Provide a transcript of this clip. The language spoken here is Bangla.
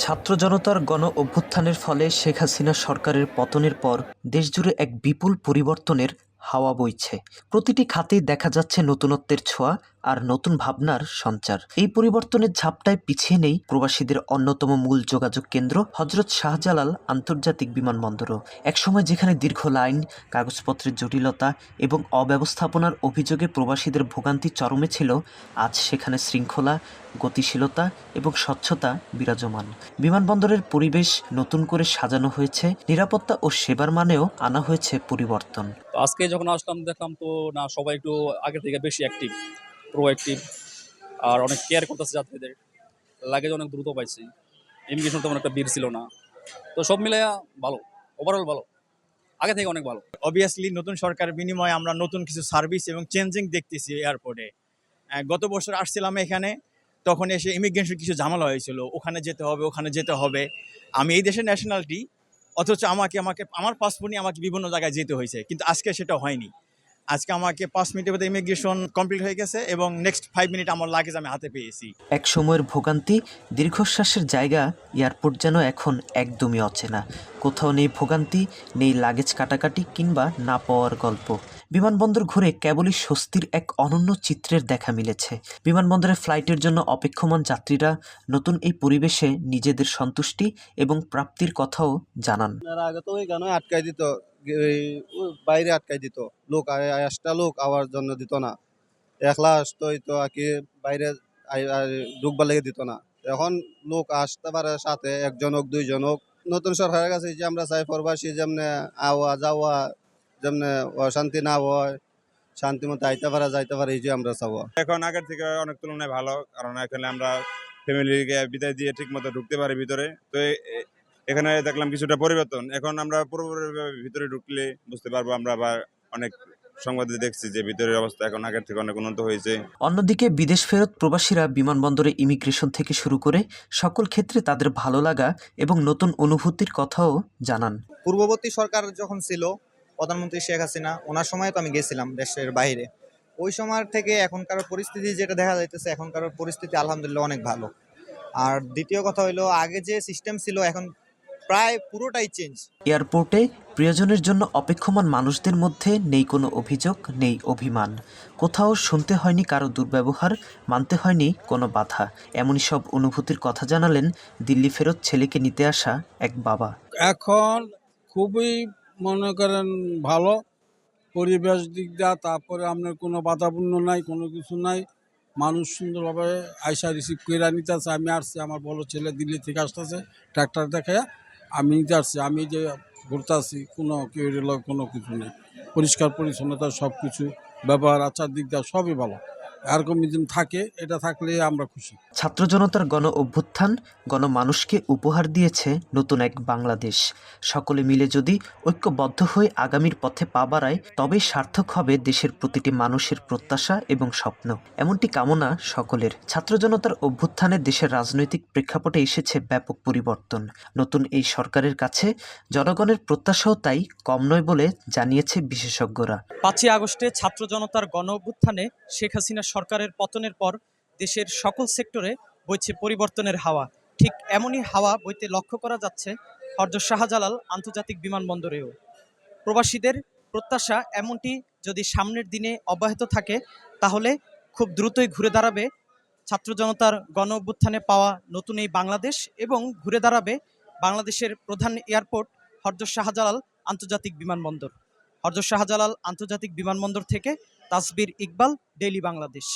ছাত্র জনতার গণ অভ্যুত্থানের ফলে শেখ হাসিনা সরকারের পতনের পর দেশজুড়ে এক বিপুল পরিবর্তনের হাওয়া বইছে। প্রতিটি খাতেই দেখা যাচ্ছে নতুনত্বের ছোঁয়া আর নতুন ভাবনার সঞ্চার। এই পরিবর্তনের ঝাপটায় পিছিয়ে নেই প্রবাসীদের অন্যতম মূল যোগাযোগ কেন্দ্র হজরত শাহজালাল আন্তর্জাতিক বিমানবন্দরও। একসময় যেখানে দীর্ঘ লাইন, কাগজপত্রের জটিলতা এবং অব্যবস্থাপনার অভিযোগে প্রবাসীদের ভোগান্তি চরমে ছিল, আজ সেখানে শৃঙ্খলা, গতিশীলতা এবং স্বচ্ছতা বিরাজমান। বিমানবন্দরের পরিবেশ নতুন করে সাজানো হয়েছে, নিরাপত্তা ও সেবার মানেও আনা হয়েছে পরিবর্তন। আজকে যখন আসলাম দেখলাম তো না, সবাই একটু আগে থেকে বেশি অ্যাক্টিভ, প্রোঅ্যাক্টিভ, আর অনেক কেয়ার করতেছে যাত্রীদের। লাগেজ অনেক দ্রুত পাইছি, ইমিগ্রেশন তেমন একটা ভিড় ছিল না। তো সব মিলে ভালো, ওভারঅল ভালো, আগে থেকে অনেক ভালো। অবভিয়াসলি নতুন সরকারের বিনিময়ে আমরা নতুন কিছু সার্ভিস এবং চেঞ্জিং দেখতেছি এয়ারপোর্টে। গত বছর আসছিলাম এখানে, তখন এসে ইমিগ্রেশন কিছু ঝামেলা হয়েছিল, ওখানে যেতে হবে। আমি এই দেশের ন্যাশনালিটি, অথচ আমাকে আমার পাসপোর্ট নিয়ে আমাকে বিভিন্ন জায়গায় যেতে হয়েছে, কিন্তু আজকে সেটা হয়নি। আজকে আমাকে 5 মিনিটের মধ্যে ইমিগ্রেশন কমপ্লিট হয়ে গেছে এবং নেক্সট 5 মিনিট আমার লাগেজ আমি হাতে পেয়েছি। এক সময়ের ভোগান্তি, দীর্ঘশ্বাসের জায়গা এয়ারপোর্ট যেন এখন একদমই অচেনা। কোথাও নেই ভোগান্তি, নেই লাগেজ কাটাকাটি কিংবা না পাওয়ার গল্প। বিমানবন্দর ঘুরে কেবলই স্বস্তির এক অনন্য চিত্রের দেখা মিলেছে। বিমানবন্দরে ফ্লাইটের জন্য অপেক্ষমান যাত্রীরা নতুন এই পরিবেশে নিজেদের সন্তুষ্টি এবং প্রাপ্তির কথাও জানান। আগে তো ওইখানে আটকাই দিত, বাইরে আটকাই দিত লোক, একটা লোক আওয়ার জন্য দিত না। একলা আসতো তো আর কি, বাইরে ঢুকবার লেগে দিত না। এখন লোক আসতে পারে সাথে, একজন হোক দুইজন হোক। নতুন সরকারের কাছে যে আমরা চাই প্রবাসী যেমনে আওয়া যাওয়া, যেমনে অশান্তি না হয়, শান্তি মতো আইতে পারে যাইতে পারে, এই যে আমরা চাবো। এখন আগের থেকে অনেক তুলনায় ভালো, কারণ এখানে আমরা ফ্যামিলিকে বিদায় দিয়ে ঠিক মতো ঢুকতে পারি ভিতরে। তো এখানে দেখলাম কিছুটা পরিবর্তন। এখন আমরা পুরোপুরি ভিতরে ঢুকলে বুঝতে পারবো আমরা, বা অনেক সংবাদে দেখছি যে ভিতরের অবস্থা এখন আগের থেকে অনেক উন্নত হয়েছে। অন্যদিকে বিদেশ ফেরত প্রবাসীরা বিমানবন্দরে ইমিগ্রেশন থেকে শুরু করে সকল ক্ষেত্রে তাদের ভালো লাগা এবং নতুন অনুভূতির কথাও জানান। পূর্ববর্তী সরকার যখন ছিল, প্রধানমন্ত্রী শেখ হাসিনা, ওনার সময় তো আমি গেছিলাম দেশের বাইরে। ওই সময় থেকে এখনকার পরিস্থিতি যেটা দেখা যাইতেছে, এখনকার পরিস্থিতি আলহামদুলিল্লাহ অনেক ভালো। আর দ্বিতীয় কথা হইলো, আগে যে সিস্টেম ছিল এখন প্রায় পুরোটাই চেঞ্জ। এয়ারপোর্টে প্রিয়জনের জন্য অপেক্ষমান মানুষদের মধ্যে নেই কোনো অভিযোগ, নেই অভিমান। কোথাও শুনতে হয়নি কারো দুর্ব্যবহার, মানতে হয়নি কোনো বাধা। এমনই সব অনুভূতির কথা জানালেন দিল্লি ফেরত ছেলেকে নিতে আসা এক বাবা। এখন খুবই মনে করেন ভালো পরিবেশ দিক দিয়া, তারপরে আপনার কোনো বাধাপূর্ণ নাই, কোনো কিছু নাই। মানুষ সুন্দরভাবে আইসা রিসিভ করে নিতেছে। আমি আসছি, আমার বড় ছেলে দিল্লি থেকে আসতেছে ট্র্যাক্টর দেখে, আমি নিতে আসছি। আমি যে ঘুরতে আসছি, কোনো কেউ কোনো কিছু নেই। পরিষ্কার পরিচ্ছন্নতা সব কিছু, ব্যবহার আচার দিক দিয়ে সবই ভালো। এরকম দিন থাকে, এটা থাকলে আমরা খুশি। ছাত্র জনতার গণ অভ্যুত্থান গণমানুষকে উপহার দিয়েছে নতুন এক বাংলাদেশ। সকলে মিলে যদি ঐক্যবদ্ধ হয়ে আগামীর পথে পা বাড়ায়, তবেই সার্থক হবে দেশের প্রতিটি মানুষের প্রত্যাশা এবং স্বপ্ন। এমনটি কামনা সকলের। ছাত্র জনতার অভ্যুত্থানে দেশের রাজনৈতিক প্রেক্ষাপটে এসেছে ব্যাপক পরিবর্তন। নতুন এই সরকারের কাছে জনগণের প্রত্যাশাও তাই কম নয় বলে জানিয়েছে বিশেষজ্ঞরা। 5ই আগস্টে ছাত্র জনতার গণ অভ্যুত্থানে শেখ হাসিনা সরকারের পতনের পর দেশের সকল সেক্টরে বইছে পরিবর্তনের হাওয়া। ঠিক এমনই হাওয়া বইতে লক্ষ্য করা যাচ্ছে হযরত শাহজালাল আন্তর্জাতিক বিমানবন্দরেও। প্রবাসীদের প্রত্যাশা এমনটি যদি সামনের দিনে অব্যাহত থাকে, তাহলে খুব দ্রুতই ঘুরে দাঁড়াবে ছাত্র জনতার গণ অভ্যুত্থানে পাওয়া নতুন এই বাংলাদেশ, এবং ঘুরে দাঁড়াবে বাংলাদেশের প্রধান এয়ারপোর্ট হযরত শাহজালাল আন্তর্জাতিক বিমানবন্দর। হযরত শাহজালাল আন্তর্জাতিক বিমানবন্দর থেকে তাসবির ইকবাল, ডেইলি বাংলাদেশ।